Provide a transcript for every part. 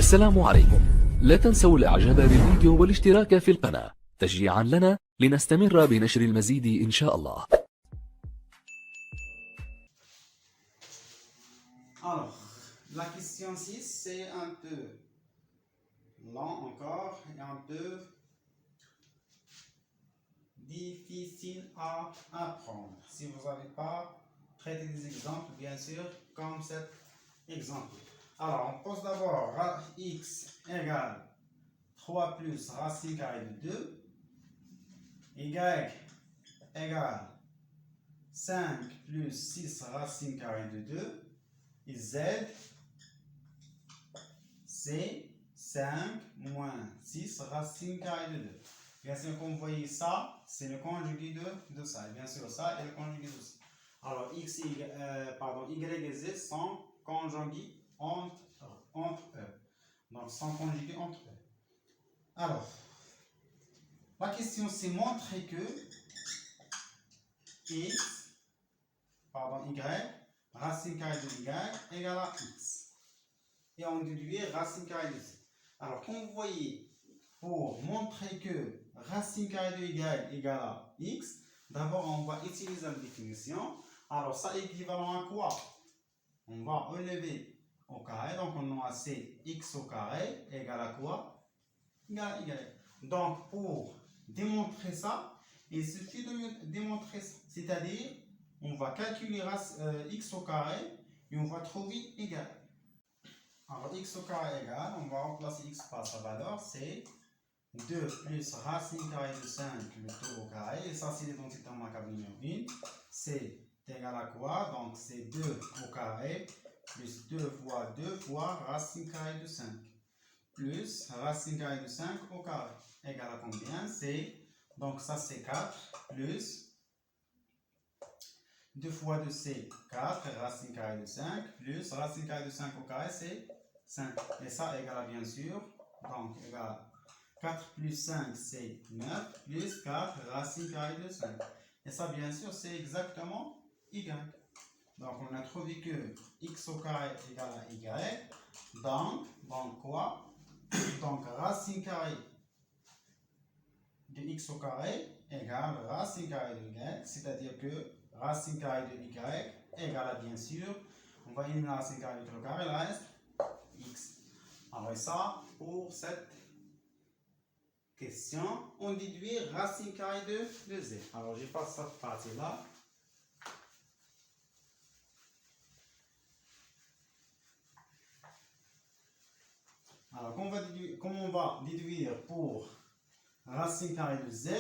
السلام عليكم. لا تنسوا الاعجاب بالفيديو والاشتراك في القناة تشجيعا لنا لنستمر بنشر المزيد إن شاء الله. Alors, la question 6, c'est un peu lent encore et un peu difficile à apprendre. Si vous n'avez pas traité des exemples, bien sûr, comme cet exemple. Alors, on pose d'abord x égale 3 plus racine carrée de 2, y égale 5 plus 6 racine carrée de 2, et z, c'est 5 moins 6 racine carrée de 2. Bien sûr, comme vous voyez ça, c'est le conjugué de ça. Et bien sûr, ça est le conjugué de ça. Alors, y et z sont conjugués entre eux. Donc, sont conjugués entre eux. Alors, la question, c'est montrer que y, racine carrée de y égale à x. Et on déduit racine carrée de z. Alors, comme vous voyez, pour montrer que racine carrée de y égale à x, d'abord on va utiliser la définition. Alors, ça est équivalent à quoi? On va relever au carré, donc on a c'est x au carré égale à quoi? Égale à y. Donc, pour démontrer ça, il suffit de démontrer ça. C'est-à-dire, on va calculer x au carré et on va trouver y. Alors, x au carré égale, on va remplacer x par sa valeur, c'est 2 plus racine carrée de 5, le tout au carré. Et ça, c'est l'identité remarquable numéro 1. C'est égal à quoi? Donc, c'est 2 au carré plus 2 fois 2 fois racine carrée de 5. Plus racine carrée de 5 au carré. Égal à combien? C'est, donc ça c'est 4 plus 2 fois 2 c'est 4, racine carrée de 5, plus racine carrée de 5 au carré c'est 5. Et ça égale à bien sûr, donc égal à 4 plus 5 c'est 9, plus 4 racine carrée de 5. Et ça bien sûr c'est exactement y. Donc on a trouvé que x au carré égale à y. Donc quoi? Donc racine carrée de x au carré égale racine carrée de y, c'est-à-dire que racine carrée de y égale à bien sûr, on va éliminer la racine carrée de au carré, il reste x. Alors ça, pour cette question, on déduit racine carrée de z. Alors je passe cette partie-là. Alors comment on va déduire pour racine carrée de z?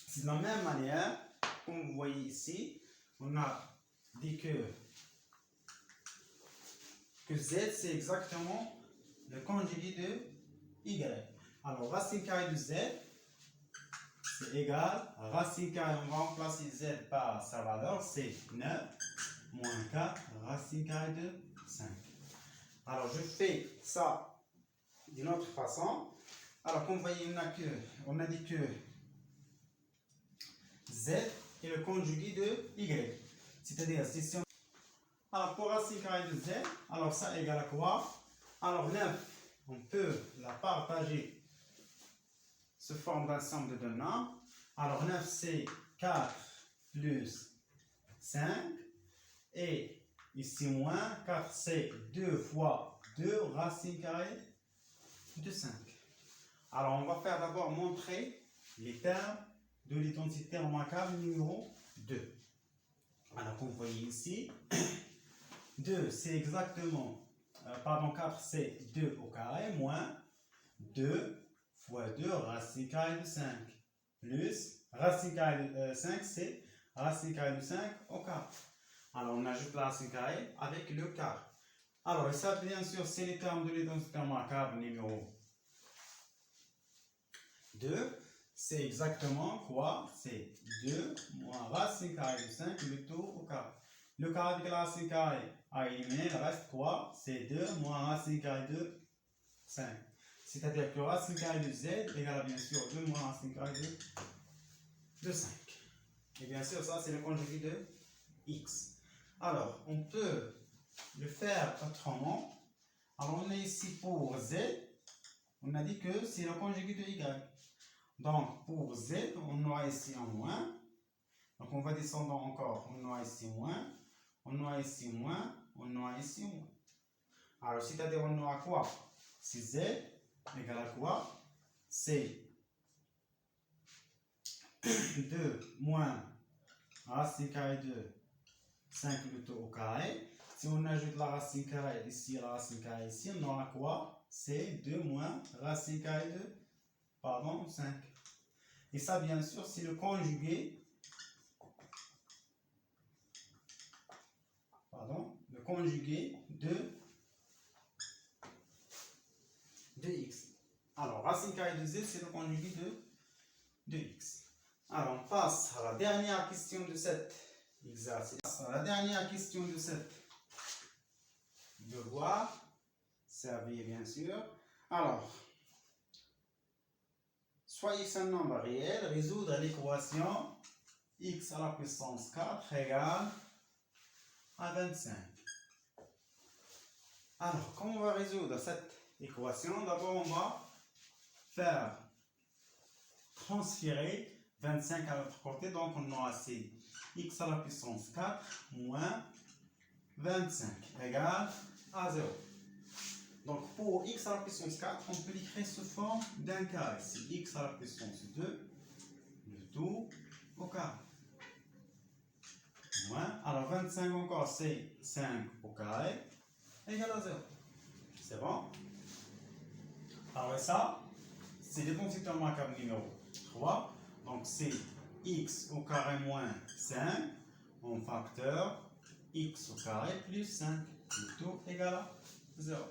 C'est de la même manière, comme vous voyez ici, on a dit que z c'est exactement le conjugué de y. Alors racine carrée de z c'est égal à racine carrée, on va remplacer z par sa valeur, c'est 9 moins 4 racine carrée de 5. Alors je fais ça d'une autre façon. Alors comme vous voyez, on a dit que z est le conjugué de y. C'est-à-dire, si on... Alors pour racine carrée de z, alors ça égale à quoi? Alors 9, on peut la partager sous forme d'ensemble de nombres. Alors 9 c'est 4 plus 5. Et ici moins 4 c'est 2 fois 2 racine carrée de 5. Alors on va faire d'abord montrer les termes de l'identité remarquable numéro 2. Alors comme vous voyez ici, 2 c'est exactement, 4 c'est 2 au carré, moins 2 fois 2 racine carrée de 5, plus racine carrée de 5 c'est racine carrée de 5 au carré. Alors on ajoute la racine carrée avec le carré. Alors ça bien sûr c'est les termes de l'identité remarquable numéro 2. C'est exactement quoi? C'est 2 moins racine carrée de 5, le tout au carré. Le carré avec la racine carrée à éliminer, il reste quoi? C'est 2 moins racine carrée de 5. C'est-à-dire que racine carrée de z égale bien sûr 2 moins racine carrée de 5. Et bien sûr, ça c'est le conjugué de x. Alors, on peut le faire autrement. Alors, on a ici pour Z, on a dit que c'est le conjugué de Y. Donc, pour Z, on aura ici un moins. Donc, on va descendre encore. On aura ici moins. On aura ici moins. On aura ici moins. Alors, c'est-à-dire, on aura quoi? Si Z égale à quoi? C'est 2 moins racine carrée de 5 plutôt au carré. Si on ajoute la racine carrée ici, la racine carrée ici, on aura quoi? C'est 2 moins racine carrée de, 5. Et ça, bien sûr, c'est le conjugué, de x. Alors, racine carrée de z, c'est le conjugué de x. Alors, on passe à la dernière question de cet exercice. La dernière question de cet devoir, servir bien sûr. Alors, soit x un nombre réel, résoudre l'équation x à la puissance 4 égale à 25. Alors, comment on va résoudre cette équation? D'abord, on va faire transférer 25 à l'autre côté, donc on aura c'est x à la puissance 4 moins 25 égale à 0. Donc pour x à la puissance 4, on peut l'écrire sous forme d'un carré. C'est x à la puissance 2, le tout au carré. Moins, alors 25 encore, c'est 5 au carré, égale à 0. C'est bon? Alors ça, c'est l'identité remarquable numéro 3. Donc c'est x au carré moins 5 en facteur x au carré plus 5. Le tout égal à 0.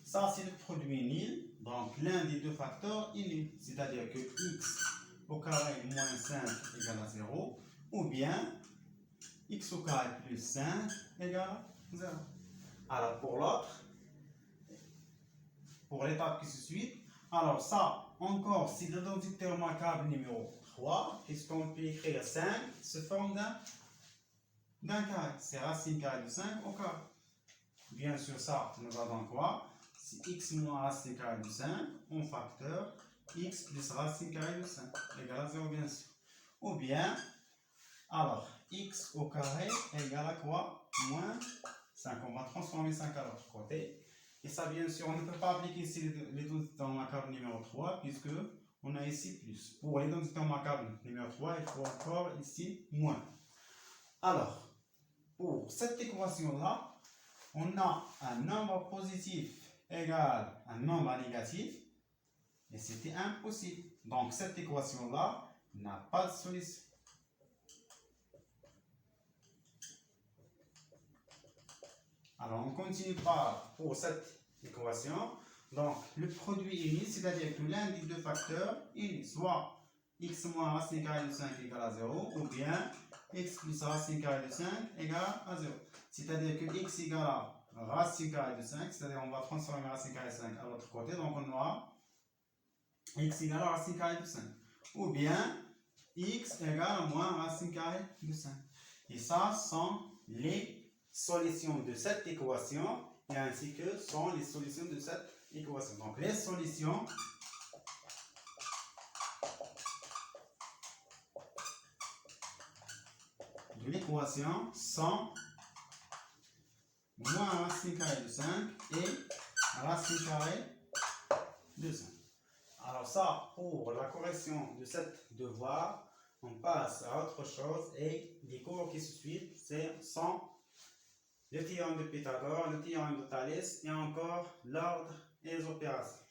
Ça c'est le produit nul. Donc l'un des deux facteurs est nul. C'est-à-dire que x au carré moins 5 égale à 0. Ou bien x au carré plus 5 égale à 0. Alors pour l'autre, pour l'étape qui se suit, alors ça encore c'est l'identité remarquable numéro 3, puisqu'on peut écrire 5 sous forme d'un carré. C'est racine carrée de 5 au carré. Bien sûr, ça nous va dans quoi? C'est x moins racine carrée de 5 en facteur x plus racine carrée de 5 égale à 0, bien sûr. Ou bien, alors, x au carré égale à quoi? Moins 5. On va transformer 5 à l'autre côté. Et ça, bien sûr, on ne peut pas appliquer ici l'identité remarquable numéro 3, puisque on a ici plus. Pour l'identité remarquable numéro 3, il faut encore ici moins. Alors, pour cette équation-là, on a un nombre positif égal à un nombre négatif, et c'était impossible. Donc, cette équation-là n'a pas de solution. Alors, on continue pour cette équation. Donc, le produit est nul, c'est-à-dire que l'un des deux facteurs est nul. Soit x moins racine carrée de 5 égale à 0, ou bien x plus racine carrée de 5 égale à 0. C'est-à-dire que x égale à racine carrée de 5, c'est-à-dire on va transformer racine carrée de 5 à l'autre côté, donc on aura x égale à racine carrée de 5. Ou bien x égale à moins racine carrée de 5. Et ça sont les solutions de cette équation, et ainsi que sont les solutions de cette équation. Donc les solutions de l'équation sont moins racine carrée de 5 et racine carrée de 5. Alors ça, pour la correction de cet devoir, on passe à autre chose, et les cours qui se suivent sont le théorème de Pythagore, le théorème de Thalès et encore l'ordre et les opérations.